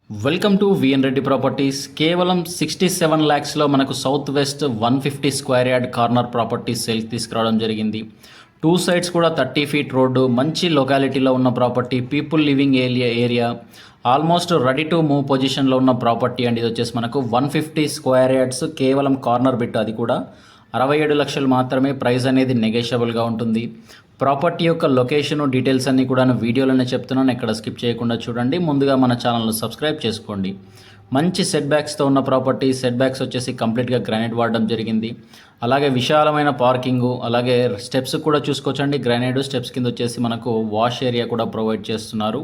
Welcome to VN Reddy properties. కేవలం 67 ల్యాక్స్లో మనకు south west 150 square yard corner properties సేల్కి తీసుకురావడం జరిగింది. 2 సైడ్స్ కూడా 30 ఫీట్ రోడ్డు, మంచి లొకాలిటీలో ఉన్న property, people living area almost ready to move పొజిషన్లో ఉన్న ప్రాపర్టీ అండి. ఇది వచ్చేసి మనకు 150 స్క్వేర్ యార్డ్స్, కేవలం కార్నర్ బిట్, అది కూడా 67 లక్షలు మాత్రమే. ప్రైస్ అనేది నెగోషియబుల్గా ఉంటుంది. ప్రాపర్టీ యొక్క లొకేషన్ డీటెయిల్స్ అన్నీ కూడా వీడియోలోనే చెప్తున్నాను, ఎక్కడ స్కిప్ చేయకుండా చూడండి. ముందుగా మన ఛానల్ను సబ్స్క్రైబ్ చేసుకోండి. మంచి సెట్ బ్యాక్స్తో ఉన్న ప్రాపర్టీ. సెట్ బ్యాక్స్ వచ్చేసి కంప్లీట్గా గ్రానైట్ వాడడం జరిగింది. అలాగే విశాలమైన పార్కింగు, అలాగే స్టెప్స్ కూడా చూసుకోవచ్చండి. గ్రానైట్ స్టెప్స్ కింద వచ్చేసి మనకు వాష్ ఏరియా కూడా ప్రొవైడ్ చేస్తున్నారు.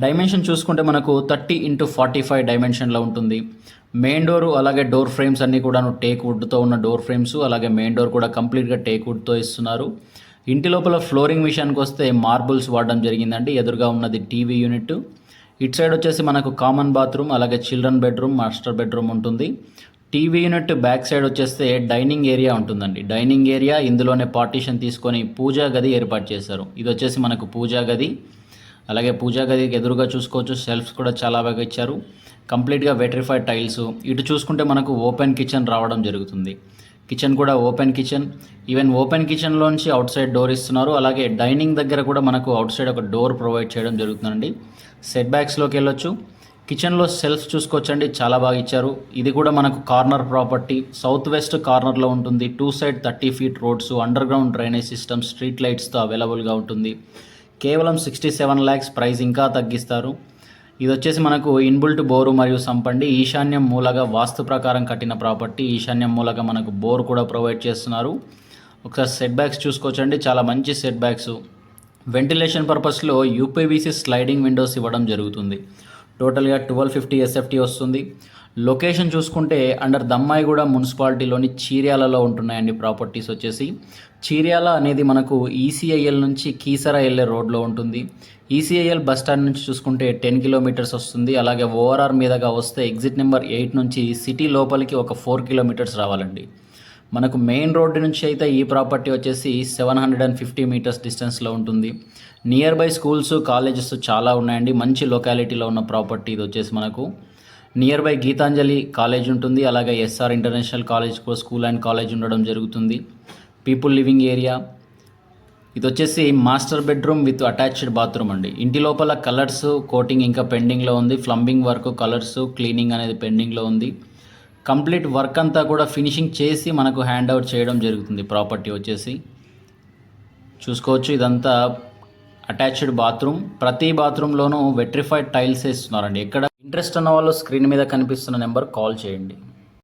డైమెన్షన్ చూసుకుంటే మనకు 30x45 డైమెన్షన్లో ఉంటుంది. మెయిన్ డోరు అలాగే డోర్ ఫ్రేమ్స్ అన్నీ కూడా టేక్ వుడ్తో ఉన్న డోర్ ఫ్రేమ్స్, అలాగే మెయిన్ డోర్ కూడా కంప్లీట్గా టేక్ వుడ్తో ఇస్తున్నారు. ఇంటి లోపల ఫ్లోరింగ్ విషయానికి వస్తే మార్బుల్స్ వాడడం జరిగిందండి. ఎదురుగా ఉన్నది టీవీ యూనిట్. ఇటు సైడ్ వచ్చేసి మనకు కామన్ బాత్రూమ్, అలాగే చిల్డ్రన్ బెడ్రూమ్, మాస్టర్ బెడ్రూమ్ ఉంటుంది. టీవీ యూనిట్ బ్యాక్ సైడ్ వచ్చేస్తే డైనింగ్ ఏరియా ఉంటుందండి. డైనింగ్ ఏరియా, ఇందులోనే పార్టీషన్ తీసుకొని పూజా గది ఏర్పాటు చేశారు. ఇది వచ్చేసి మనకు పూజా గది. అలాగే పూజా గదికి ఎదురుగా చూసుకోవచ్చు, షెల్ఫ్స్ కూడా చాలా బాగా ఇచ్చారు. కంప్లీట్గా వెట్రిఫైడ్ టైల్స్. ఇటు చూసుకుంటే మనకు ఓపెన్ కిచెన్ రావడం జరుగుతుంది. కిచెన్ కూడా ఓపెన్ కిచెన్. ఈవెన్ ఓపెన్ కిచెన్లోంచి అవుట్ సైడ్ డోర్ ఇస్తున్నారు. అలాగే డైనింగ్ దగ్గర కూడా మనకు అవుట్ సైడ్ ఒక డోర్ ప్రొవైడ్ చేయడం జరుగుతుందండి. సెట్ బ్యాక్స్లోకి వెళ్ళొచ్చు. కిచెన్లో సెల్ఫ్ చూసుకోవచ్చండి, చాలా బాగా ఇచ్చారు. ఇది కూడా మనకు కార్నర్ ప్రాపర్టీ, సౌత్ వెస్ట్ కార్నర్లో ఉంటుంది. 2 side 30 feet roads, underground drainage system, street లైట్స్తో అవైలబుల్గా ఉంటుంది. కేవలం 67 ల్యాక్స్. ప్రైస్ ఇంకా తగ్గిస్తారు. ఇది వచ్చేసి మనకు ఇన్బుల్ట్ బోరు మరియు సంపండి. ఈశాన్యం మూలగా వాస్తు ప్రకారం కట్టిన ప్రాపర్టీ. ఈశాన్యం మూలగా మనకు బోర్ కూడా ప్రొవైడ్ చేస్తున్నారు. ఒకసారి సెట్ బ్యాక్స్ చూసుకోవచ్చండి, చాలా మంచి సెట్ బ్యాక్స్. వెంటిలేషన్ పర్పస్లో యూపీవీసీ స్లైడింగ్ విండోస్ ఇవ్వడం జరుగుతుంది. టోటల్గా 1250 ఎస్ఎఫ్టీ వస్తుంది. లొకేషన్ చూసుకుంటే అండర్ దమ్మాయిగూడ మున్సిపాలిటీలోని చీర్యాలలో ఉంటున్నాయండి ప్రాపర్టీస్ వచ్చేసి. చీర్యాల అనేది మనకు ఈసీఐఎల్ నుంచి కీసరా వెళ్ళే రోడ్లో ఉంటుంది. ఈసీఐఎల్ బస్ స్టాండ్ నుంచి చూసుకుంటే 10 కిలోమీటర్స్ వస్తుంది. అలాగే ఓఆర్ఆర్ మీదగా వస్తే ఎగ్జిట్ నెంబర్ 8 నుంచి సిటీ లోపలికి ఒక 4 కిలోమీటర్స్ రావాలండి. మనకు మెయిన్ రోడ్డు నుంచి అయితే ఈ ప్రాపర్టీ వచ్చేసి 750 మీటర్స్ డిస్టెన్స్లో ఉంటుంది. నియర్ బై స్కూల్స్, కాలేజెస్ చాలా ఉన్నాయండి. మంచి లొకాలిటీలో ఉన్న ప్రాపర్టీ. ఇది వచ్చేసి మనకు నియర్ బై గీతాంజలి కాలేజ్ ఉంటుంది. అలాగే SR international college, school and college ఉండడం జరుగుతుంది. People living area. ఇది వచ్చేసి master bedroom with attached bathroom అండి. ఇంటి లోపల కలర్స్ కోటింగ్ ఇంకా పెండింగ్లో ఉంది. ప్లంబింగ్ వర్క్, కలర్స్, క్లీనింగ్ అనేది పెండింగ్లో ఉంది. కంప్లీట్ వర్క్ అంతా కూడా ఫినిషింగ్ చేసి మనకు హ్యాండ్ అవుట్ చేయడం జరుగుతుంది. ప్రాపర్టీ వచ్చేసి చూసుకోవచ్చు, ఇదంతా అటాచ్డ్ బాత్రూమ్. ప్రతి బాత్రూంలోనూ వెట్రిఫైడ్ టైల్స్ ఇస్తున్నారండి. ఎక్కడ ఇంట్రెస్ట్ ఉన్న వాళ్ళు స్క్రీన్ మీద కనిపిస్తున్న నెంబర్ కాల్ చేయండి.